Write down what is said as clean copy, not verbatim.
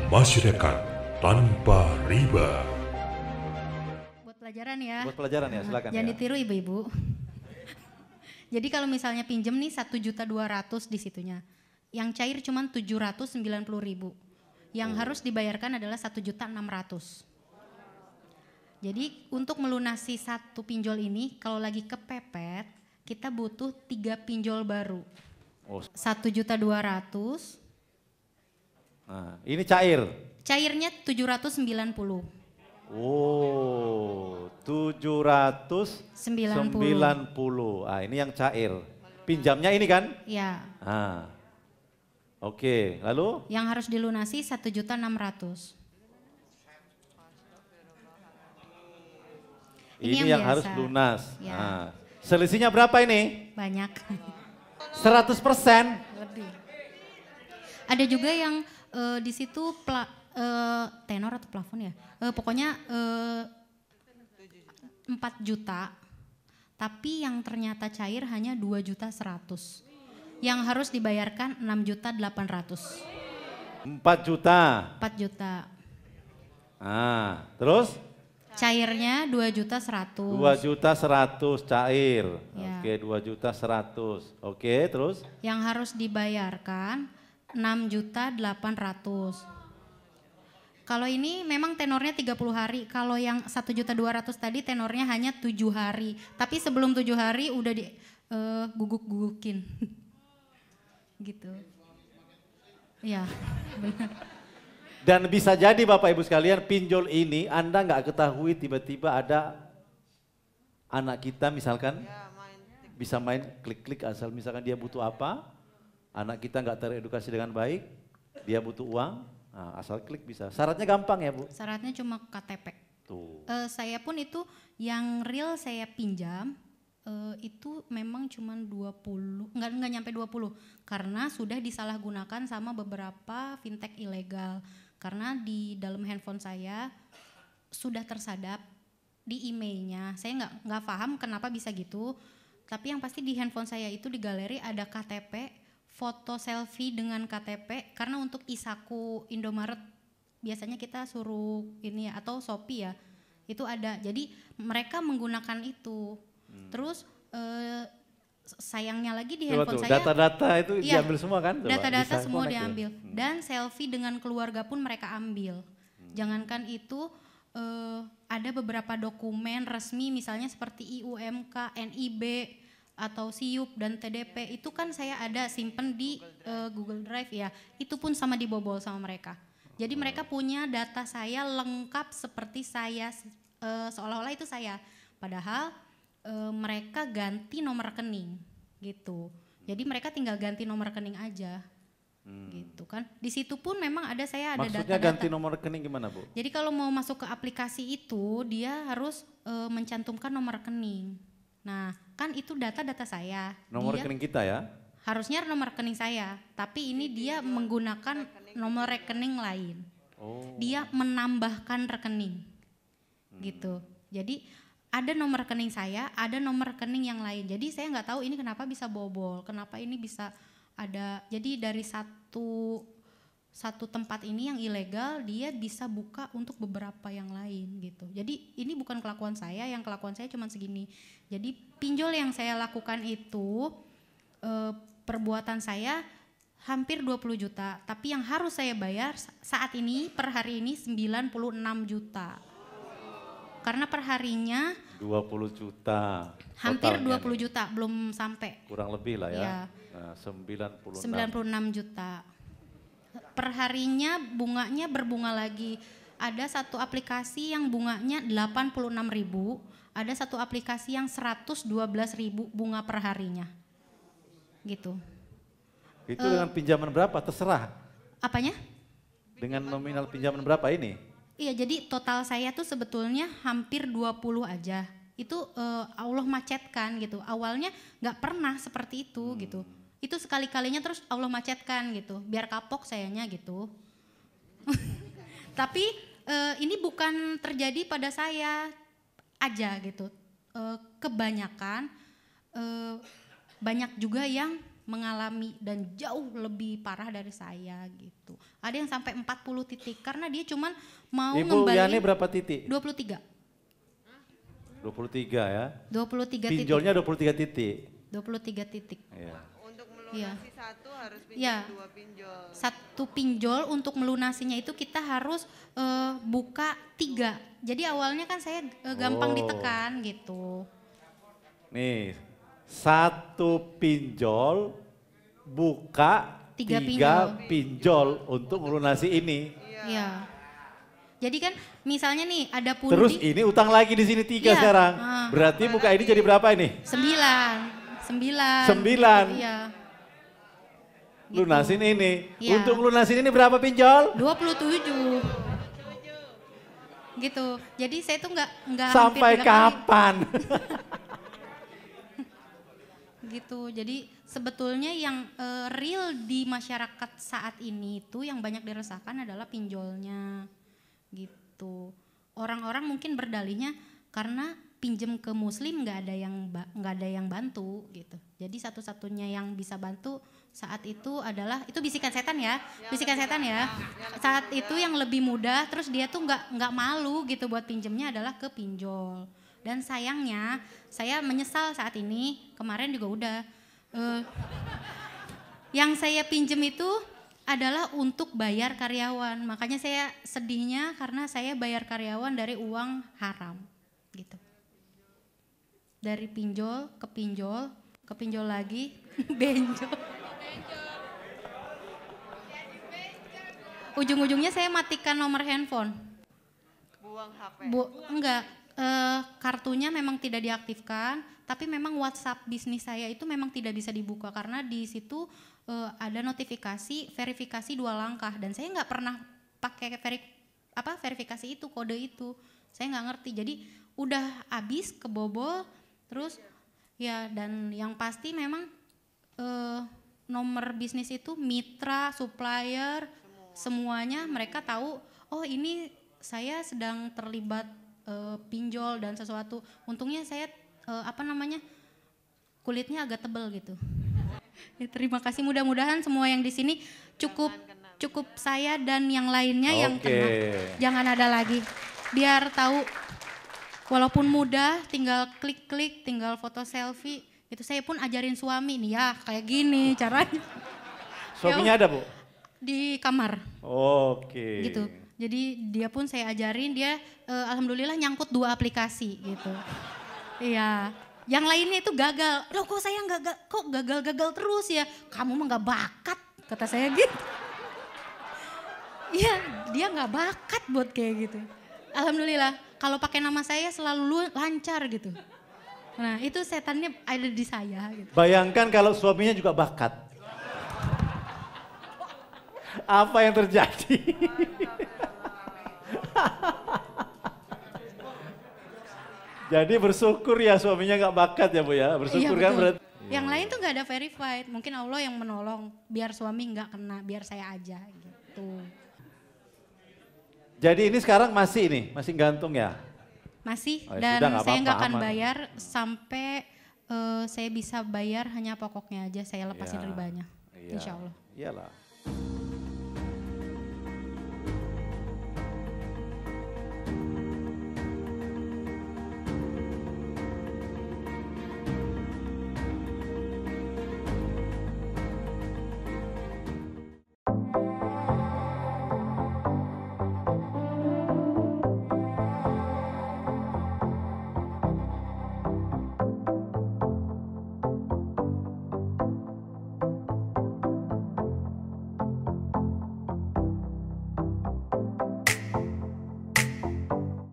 Masyarakat tanpa riba. Buat pelajaran ya. Buat pelajaran ya, silakan. Jangan ya. ditiru ibu-ibu. Jadi kalau misalnya pinjem nih 1.200.000 di situnya. Yang cair cuma 790.000. Yang harus dibayarkan adalah 1.600.000. Jadi untuk melunasi satu pinjol ini kalau lagi kepepet kita butuh 3 pinjol baru. 1.200.000. Nah, ini cair. Cairnya 790. Oh, 790. Ah, ini yang cair. Pinjamnya ini kan? Ya. Ah. Oke, lalu? Yang harus dilunasi 1.600.000. Ini yang harus biasa. lunas. Ya. Nah, selisihnya berapa ini? Banyak. 100%. Lebih. Ada juga yang di situ tenor atau plafon ya. Pokoknya 4 juta. Tapi yang ternyata cair hanya 2.100.000. Yang harus dibayarkan 6.800.000. 4 juta. 4 juta. Ah, terus? Cairnya 2.100.000. 2.100.000 cair. Ya. Oke, 2.100.000. Oke, terus? Yang harus dibayarkan 6.800.000. Kalau ini memang tenornya 30 hari. Kalau yang 1.200.000 tadi tenornya hanya 7 hari. Tapi sebelum 7 hari udah di guguk-gugukin. Gitu. Iya, benar. Dan bisa jadi Bapak Ibu sekalian pinjol ini Anda nggak ketahui tiba-tiba ada anak kita misalkan bisa main klik-klik asal misalkan dia butuh apa, anak kita nggak teredukasi dengan baik, dia butuh uang, nah, asal klik bisa. Syaratnya gampang ya Bu? Syaratnya cuma KTP. Tuh. Saya pun itu yang real saya pinjam itu memang cuma 20, nggak nyampe 20 karena sudah disalahgunakan sama beberapa fintech ilegal. Karena di dalam handphone saya sudah tersadap di emailnya. Saya nggak paham kenapa bisa gitu. Tapi yang pasti di handphone saya itu di galeri ada KTP, foto selfie dengan KTP. Karena untuk Isaku Indomaret biasanya kita suruh ini ya, atau Shopee ya, itu ada. Jadi mereka menggunakan itu. Terus sayangnya lagi di handphone saya data-data itu iya, diambil semua kan? Data-data semua connect diambil dan selfie dengan keluarga pun mereka ambil. Jangankan itu ada beberapa dokumen resmi misalnya seperti IUMK, NIB atau SIUP dan TDP itu kan saya ada simpen di Google Drive ya. Itu pun sama dibobol sama mereka. Jadi mereka punya data saya lengkap seperti saya seolah-olah itu saya. Padahal mereka ganti nomor rekening gitu. Jadi mereka tinggal ganti nomor rekening aja. Gitu kan. Di situ pun memang ada saya ada Maksudnya data-data. ganti nomor rekening gimana Bu? Jadi kalau mau masuk ke aplikasi itu dia harus mencantumkan nomor rekening. Nah, kan itu data-data saya. Nomor Dia rekening kita ya? harusnya nomor rekening saya, tapi ini dia menggunakan nomor rekening lain. Oh. Dia menambahkan rekening. Gitu. Jadi ada nomor rekening saya, ada nomor rekening yang lain. Jadi saya nggak tahu ini kenapa bisa bobol, kenapa ini bisa ada. Jadi dari satu tempat ini yang ilegal dia bisa buka untuk beberapa yang lain gitu. Jadi ini bukan kelakuan saya, yang kelakuan saya cuma segini. Jadi pinjol yang saya lakukan itu perbuatan saya hampir 20 juta, tapi yang harus saya bayar saat ini per hari ini 96 juta. Karena perharinya 20 juta. hampir totalnya 20 nih. juta belum sampai. Kurang lebih lah ya. Ya. Nah, 96. 96 juta. Perharinya bunganya berbunga lagi. Ada satu aplikasi yang bunganya 86.000, ada satu aplikasi yang 112.000 bunga perharinya. Gitu. Itu dengan pinjaman berapa? Terserah. Apanya? Dengan nominal pinjaman berapa ini? Iya, jadi total saya tuh sebetulnya hampir 20 aja. Itu Allah macetkan gitu. Awalnya nggak pernah seperti itu gitu. Itu sekali-kalinya terus Allah macetkan gitu. Biar kapok sayanya gitu. Tapi ini bukan terjadi pada saya aja gitu. Kebanyakan banyak juga yang mengalami dan jauh lebih parah dari saya gitu. Ada yang sampai 40 titik karena dia cuman mau Ibu Yani ngembaliin berapa titik? 23. 23 ya. 23 Pinjolnya 23 titik. 23 titik. Iya. Untuk melunasi satu harus pinjol Iya. 2 pinjol. Satu pinjol untuk melunasinya itu kita harus buka 3. Jadi awalnya kan saya gampang ditekan gitu. Nih, satu pinjol buka 3 pinjol untuk melunasi ini. Iya. Jadi kan misalnya nih ada pundi. Terus ini utang lagi di sini 3 Iya. sekarang. Berarti buka ini jadi berapa ini? 9. 9. Iya. Gitu. Lunasin ini. Iya. Untuk lunasin ini berapa pinjol? 27. Gitu. Jadi saya tuh nggak Sampai hampir 3 kali. kapan? Gitu. Jadi sebetulnya yang real di masyarakat saat ini itu yang banyak dirasakan adalah pinjolnya. Gitu. Orang-orang mungkin berdalihnya karena pinjem ke muslim nggak ada yang bantu gitu. Jadi satu-satunya yang bisa bantu saat itu adalah itu bisikan setan ya, bisikan setan ya. Saat itu yang lebih mudah, terus dia tuh nggak malu gitu buat pinjemnya adalah ke pinjol. Dan sayangnya saya menyesal saat ini, kemarin juga udah yang saya pinjem itu adalah untuk bayar karyawan. Makanya saya sedihnya karena saya bayar karyawan dari uang haram gitu. Dari pinjol, ke pinjol lagi, benjol. Ujung-ujungnya saya matikan nomor handphone. Buang HP. Enggak, kartunya memang tidak diaktifkan, tapi memang WhatsApp bisnis saya itu memang tidak bisa dibuka karena di situ ada notifikasi verifikasi 2 langkah dan saya nggak pernah pakai verifikasi itu, kode itu, saya nggak ngerti. Jadi udah habis kebobol, terus ya dan yang pasti memang nomor bisnis itu mitra, supplier, semuanya mereka tahu. Oh ini saya sedang terlibat pinjol dan sesuatu. Untungnya saya kulitnya agak tebal gitu. Ya, terima kasih, mudah-mudahan semua yang di sini cukup saya dan yang lainnya yang kena. Jangan ada lagi. Biar tahu walaupun mudah tinggal klik-klik, tinggal foto selfie. Itu saya pun ajarin suami nih ya kayak gini caranya. Suaminya ada Bu? Di kamar. Oke. Gitu. Jadi dia pun saya ajarin, dia alhamdulillah nyangkut 2 aplikasi gitu. Iya. Yang lainnya itu gagal. Loh kok saya kok gagal terus ya? Kamu mah nggak bakat, kata saya gitu. Iya, dia nggak bakat buat kayak gitu. Alhamdulillah, kalau pakai nama saya selalu lancar gitu. Nah itu setannya ada di saya. Gitu. Bayangkan kalau suaminya juga bakat. Apa yang terjadi? Jadi bersyukur ya suaminya nggak bakat ya Bu ya, bersyukur iya, kan betul. berarti. Yang lain tuh nggak ada verified, mungkin Allah yang menolong biar suami nggak kena, biar saya aja gitu. Jadi ini sekarang masih gantung ya? Masih, Oh, ya dan sudah, nggak saya apa-apa, nggak akan aman. bayar sampai saya bisa bayar hanya pokoknya aja, saya lepasin Ya, ribanya, iya. insya Allah. Iyalah.